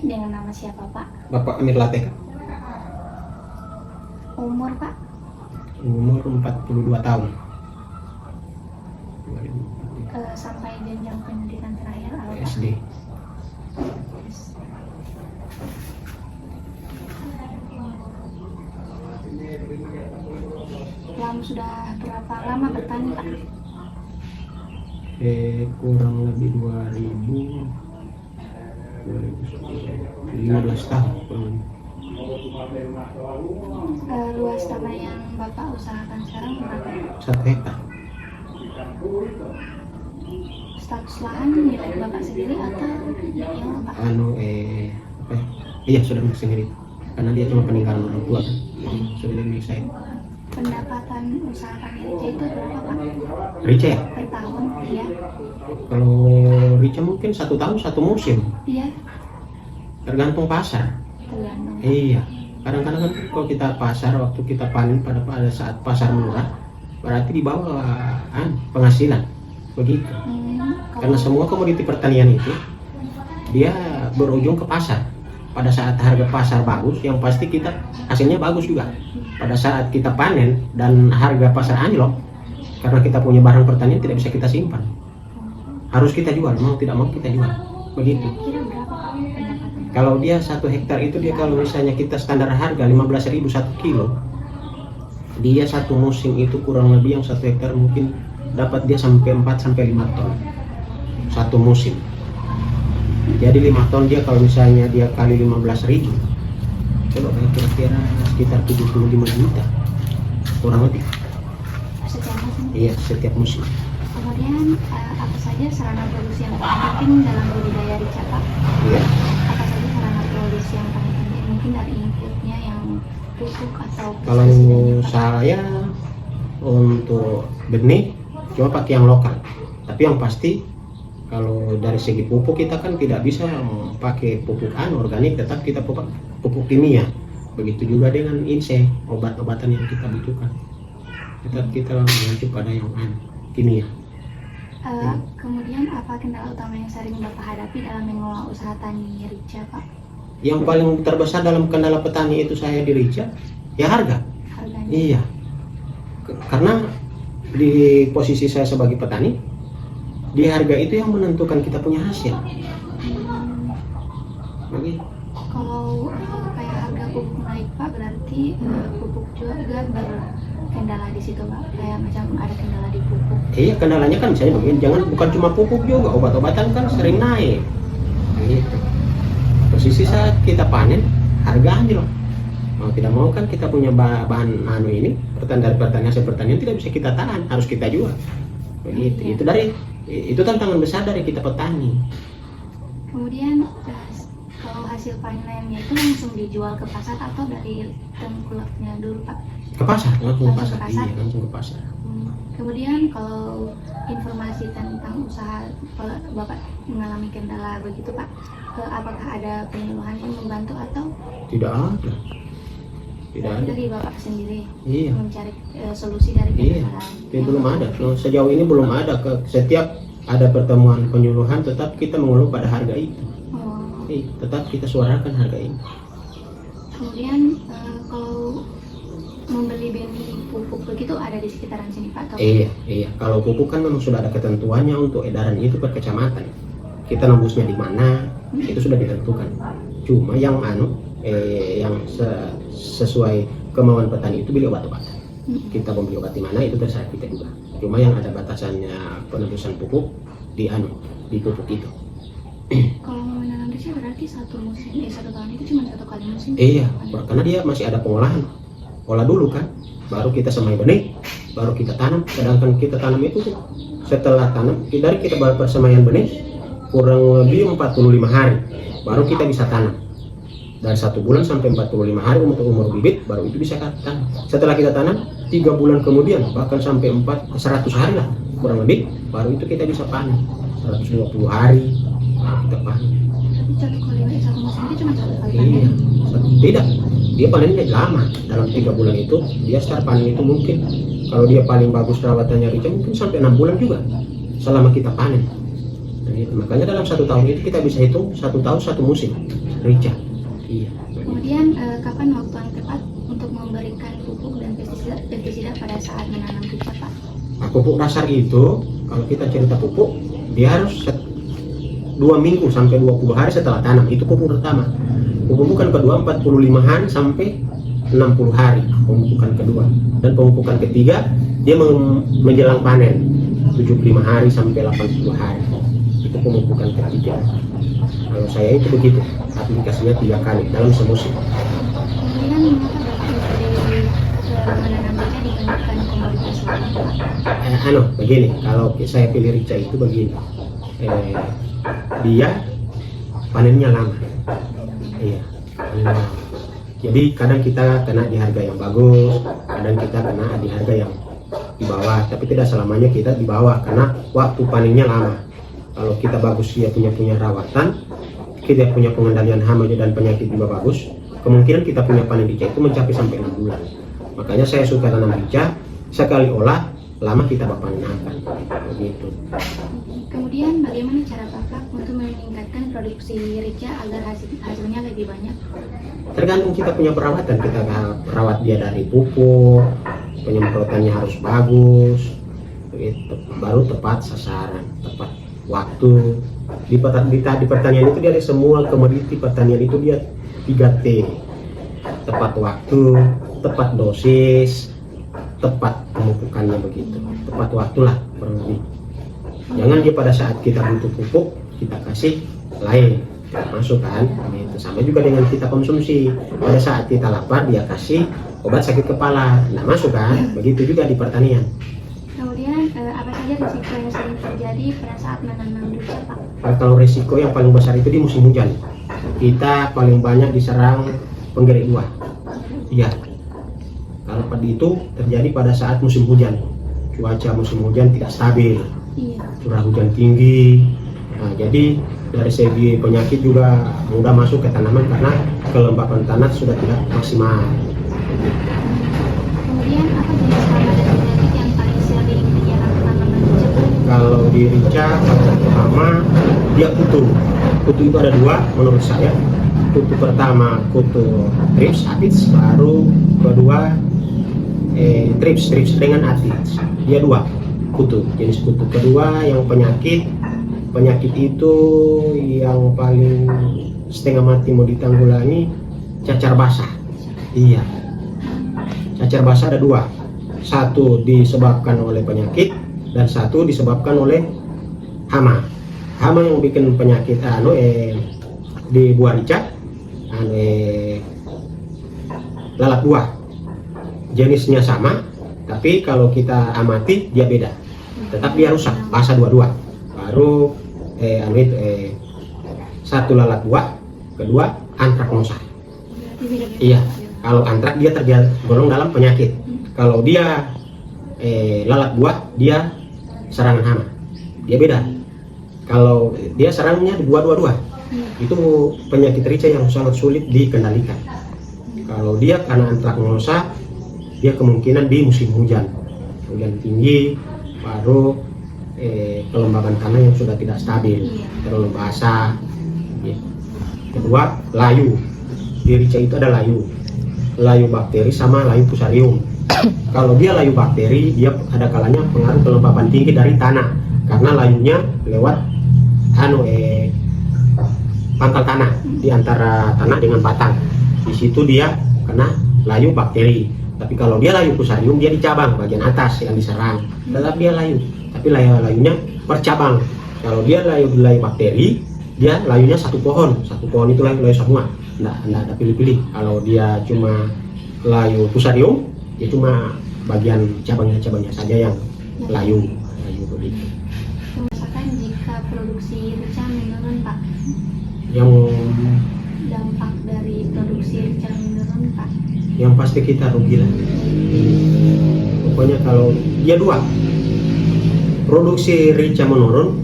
dengan nama siapa Pak? Bapak Amir Latek. Umur Pak? Umur 42 tahun. Sampai jenjang pendidikan terakhir apa Pak? SD. Sudah berapa lama bertani Pak? Kurang lebih 15 tahun. Luas tanah yang Bapak usahakan sekarang berapa? 1 hektar. Status lahan milik Bapak sendiri atau yang Pak? Iya, sudah milik sendiri. Karena dia cuma peninggalan orang tua kan. Sudah milik saya. Pendapatan usaha tani rica itu berapa Pak? Rica ya? Per tahun, iya. Kalau rica mungkin 1 tahun 1 musim. Iya. Tergantung pasar. Tergantung. Iya. Kadang-kadang kan kalau kita pasar, waktu kita panen pada saat pasar murah, berarti di bawah penghasilan. Begitu. Karena semua komoditi pertanian itu dia berujung ke pasar. Pada saat harga pasar bagus, yang pasti kita hasilnya bagus juga. Pada saat kita panen dan harga pasar anjlok, karena kita punya barang pertanian tidak bisa kita simpan, harus kita jual, mau tidak mau kita jual. Begitu. Kalau dia 1 hektar itu, dia kalau misalnya kita standar harga 15.000 1 kilo, dia 1 musim itu kurang lebih yang 1 hektar mungkin dapat dia sampai 4 sampai 5 ton 1 musim. Jadi 5 ton dia kalau misalnya dia kali 15.000, coba kira-kira sekitar 75 juta kurang lebih. Setiap musim? Iya, setiap musim. Kemudian apa saja sarana produksi yang paling penting dalam budidaya rica Pak? Iya. Apa saja sarana produksi yang paling penting? Mungkin dari inputnya yang pupuk atau Kalau saya untuk benih cuma pakai yang lokal, tapi yang pasti kalau dari segi pupuk kita kan tidak bisa pakai pupuk organik, tetap kita pupuk kimia. Begitu juga dengan insek, obat-obatan yang kita butuhkan, tetap kita mengacu pada yang kimia. Kemudian apa kendala utama yang sering Bapak hadapi dalam mengelola usaha tani rica Pak? Yang paling terbesar dalam kendala petani itu saya di rica, ya harga. Harganya? Iya. Karena di posisi saya sebagai petani, di harga itu yang menentukan kita punya hasil. Begitu. Kalau kayak harga pupuk naik Pak, berarti pupuk juga berkendala di situ Pak. Kayak macam ada kendala di pupuk. Iya, kendalanya kan misalnya begini, bukan cuma pupuk juga, obat-obatan kan sering naik. Gitu. Posisi saat kita panen, harga anjlok. Mau tidak mau kan kita punya bahan ini, dari pertanian hasil pertanian tidak bisa kita tahan, harus kita jual. Begitu. Itu tantangan besar dari kita petani. Kemudian kalau hasil panennya itu langsung dijual ke pasar atau dari tengkulaknya dulu Pak? Ke pasar, langsung ke pasar. Ke pasar? Iya, langsung ke pasar. Kemudian kalau informasi tentang usaha Bapak mengalami kendala begitu Pak, apakah ada penyuluhan yang membantu atau? Tidak ada. Tidak ada. Dari Bapak sendiri Iya. mencari solusi dari kendala. Iya. Belum ada. Sejauh ini belum ada. Setiap ada pertemuan penyuluhan, tetap kita mengeluh pada harga itu. Tetap kita suarakan harga ini. Kemudian kalau membeli benih pupuk begitu ada di sekitaran sini Pak? Iya. Kalau pupuk kan memang sudah ada ketentuannya untuk edaran itu per kecamatan. Kita nembusnya di mana, itu sudah ditentukan. Cuma yang sesuai kemauan petani itu beli obat-obatan. Kita membeli obat di mana itu terserah kita juga. Cuma yang ada batasannya penembusan pupuk di pupuk itu. Kalau menanam rica berarti 1 tahun itu cuma 1 kali musim? Iya, karena dia masih ada pengolahan. Olah dulu kan, baru kita semai benih, baru kita tanam. Sedangkan kita tanam itu setelah tanam, dari kita persemaian benih kurang lebih 45 hari baru kita bisa tanam. Dari 1 bulan sampai 45 hari untuk umur bibit, baru itu bisa kita tanam. Setelah kita tanam 3 bulan kemudian, bahkan sampai 100 hari lah kurang lebih, baru itu kita bisa panen. 120 hari kita panen. Tapi 1 musim itu cuma 1 kali Iya, panen? tidak. Dia panennya lama. Dalam 3 bulan itu dia start panen itu mungkin kalau dia paling bagus perawatannya rica mungkin sampai 6 bulan juga selama kita panen. Makanya dalam 1 tahun itu kita bisa hitung 1 tahun 1 musim rica. Iya. Kemudian kapan waktu yang tepat untuk memberikan pupuk dan pestisida pada saat menanam rica, Pak? Nah, pupuk dasar itu kalau kita cerita pupuk, dia harus 2 minggu sampai 20 hari setelah tanam. Itu pupuk pertama. Pemupukan kedua 45 hari sampai 60 hari pemupukan kedua. Dan pemupukan ketiga dia menjelang panen 75 hari sampai 80 hari. Itu pemupukan ketiga. Kalau saya itu begitu, aplikasinya 3 kali dalam semusim. Kemudian mengapa Bapak memilih menanam rica dibandingkan komoditas lain, Pak? Begini, kalau saya pilih rica itu begini, dia panennya lama. Iya, panennya lama. Jadi kadang kita kena di harga yang bagus, kadang kita kena di harga yang di bawah, tapi tidak selamanya kita di bawah karena waktu panennya lama. Kalau kita bagus, dia punya rawatan, kita punya pengendalian hama dan penyakit juga bagus, kemungkinan kita punya panen rica itu mencapai sampai 6 bulan. Makanya saya suka tanam rica, sekali olah lama kita panen akan begitu. Kemudian bagaimana cara Bapak untuk meningkatkan produksi rica agar hasilnya lebih banyak? Tergantung kita punya perawatan, kita rawat dia dari pupuk, penyemprotannya harus bagus, begitu. Baru tepat sasaran, tepat waktu. Di pertanian itu dia ada semua komoditi pertanian itu dia 3T, tepat waktu, tepat dosis, tepat pemupukannya begitu, tepat waktulah kurang lebih. Jangan dia pada saat kita butuh pupuk kita kasih lain, masuk kan, gitu. Sama juga dengan kita konsumsi, pada saat kita lapar dia kasih obat sakit kepala, nggak masuk kan, begitu juga di pertanian. Kemudian apa saja risiko yang sering terjadi pada saat menanam rica, Pak? Kalau risiko yang paling besar itu di musim hujan, kita paling banyak diserang penggerik buah. Iya. Kalau padi itu terjadi pada saat musim hujan, cuaca musim hujan tidak stabil, curah hujan tinggi. Nah, jadi dari segi penyakit juga mudah masuk ke tanaman karena kelembapan tanah sudah tidak maksimal. Kemudian apa jenis hama dan penyakit yang paling sering menyerang tanaman rica? Kalau di rica pertama dia kutu. Kutu itu ada 2 menurut saya. Kutu pertama kutu thrips aphids, baru kedua thrips dengan aphids. Dia 2 kutu, jenis kutu. Kedua yang penyakit itu yang paling setengah mati mau ditanggulangi cacar basah. Iya, cacar basah ada 2, satu disebabkan oleh penyakit dan satu disebabkan oleh hama. Hama yang bikin penyakit di buah rica, lalat buah, jenisnya sama, tapi kalau kita amati dia beda, tetap dia rusak, basah dua-dua. Baru satu lalat buah, kedua antraknosa. Iya, kalau antrak dia tergolong dalam penyakit. Kalau dia lalat buah dia serangan hama, dia beda. Kalau dia serangnya dua-dua, itu penyakit rica yang sangat sulit dikendalikan. Kalau dia karena antraknosa, dia kemungkinan di musim hujan tinggi, baru kelembaban tanah yang sudah tidak stabil, terlalu basah. Kedua, layu. Di rica itu ada layu bakteri sama layu fusarium. Kalau dia layu bakteri, dia ada kalanya pengaruh kelembaban tinggi dari tanah karena layunya lewat pangkal tanah di antara tanah dengan batang. Di situ dia kena layu bakteri. Tapi kalau dia layu fusarium, dia di cabang bagian atas yang diserang. Tetap dia layu, tapi layunya bercabang. Kalau dia layu bakteri, dia layunya satu pohon itu layu semua. Nggak ada pilih-pilih. Kalau dia cuma layu fusarium, dia cuma bagian cabangnya saja yang layu begitu. Misalkan jika produksi rica menurun, Pak, Yang dampak dari produksi rica menurun, Pak? Yang pasti kita rugi lah. Pokoknya kalau dia 2, produksi rica menurun,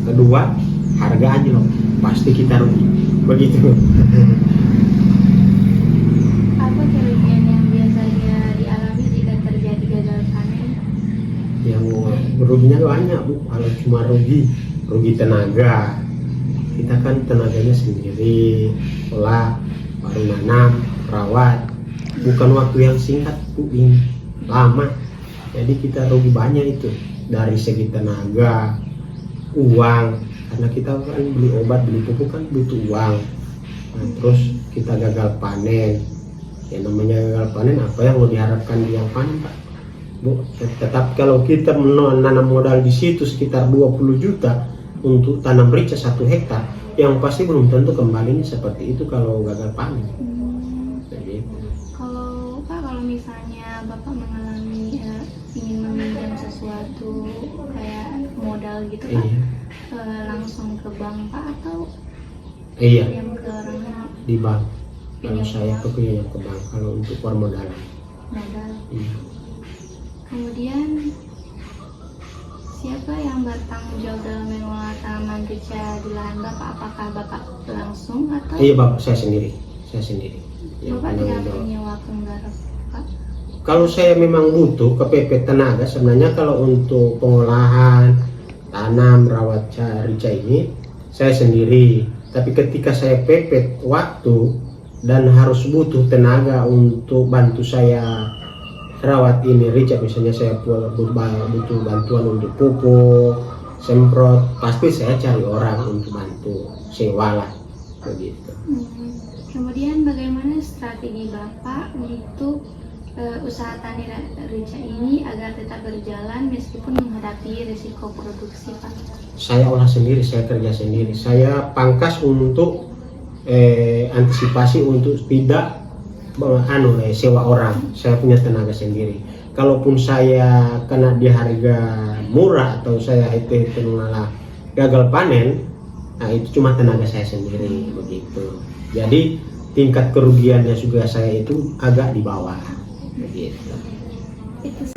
kedua harga anjlok, pasti kita rugi. Begitu. Apa kerugian yang biasanya dialami jika terjadi gagal panen? Yang ruginya banyak Bu, kalau cuma rugi rugi tenaga. Kita kan tenaganya sendiri, olah, baru nanam, rawat, bukan waktu yang singkat Bu, ini lama. Jadi kita rugi banyak itu dari segi tenaga, uang, karena kita kan beli obat, beli pupuk kan butuh uang. Nah, terus kita gagal panen. Ya namanya gagal panen, apa yang mau diharapkan di yang panen Pak? Bu, tetap kalau kita menanam modal di situ sekitar 20 juta untuk tanam rica 1 hektar, yang pasti belum tentu kembalinya seperti itu kalau gagal panen. Jadi, Kalau Pak, kalau misalnya Bapak mengalami ingin meminjam sesuatu kayak modal gitu Pak, langsung ke bank Pak atau iya, yang ke orang di bank. Kalau pinjam saya uang? tuh punya ke bank kalau untuk permodalan. Modal. Iya. Kemudian siapa yang bertanggung jawab dalam mengelola tanaman rica di lahan Bapak? Apakah Bapak langsung atau Iya Bapak, saya sendiri. Saya sendiri. Yang Bapak tidak penanggung jawab. menyewa penggarap Pak? Kalau saya memang butuh kepepet tenaga, sebenarnya kalau untuk pengolahan tanam rawat rica ini saya sendiri. Tapi ketika saya pepet waktu dan harus butuh tenaga untuk bantu saya rawat ini rica, misalnya saya butuh bantuan untuk pupuk, semprot, pasti saya cari orang untuk bantu, sewa lah begitu. Kemudian bagaimana strategi Bapak untuk usaha tani rica ini agar tetap berjalan meskipun menghadapi risiko produksi Pak? Saya olah sendiri, saya kerja sendiri, saya pangkas untuk antisipasi untuk tidak sewa orang. Saya punya tenaga sendiri. Kalaupun saya kena di harga murah atau saya itu malah gagal panen, nah itu cuma tenaga saya sendiri begitu. Jadi tingkat kerugiannya juga saya itu agak di bawah begitu. Itu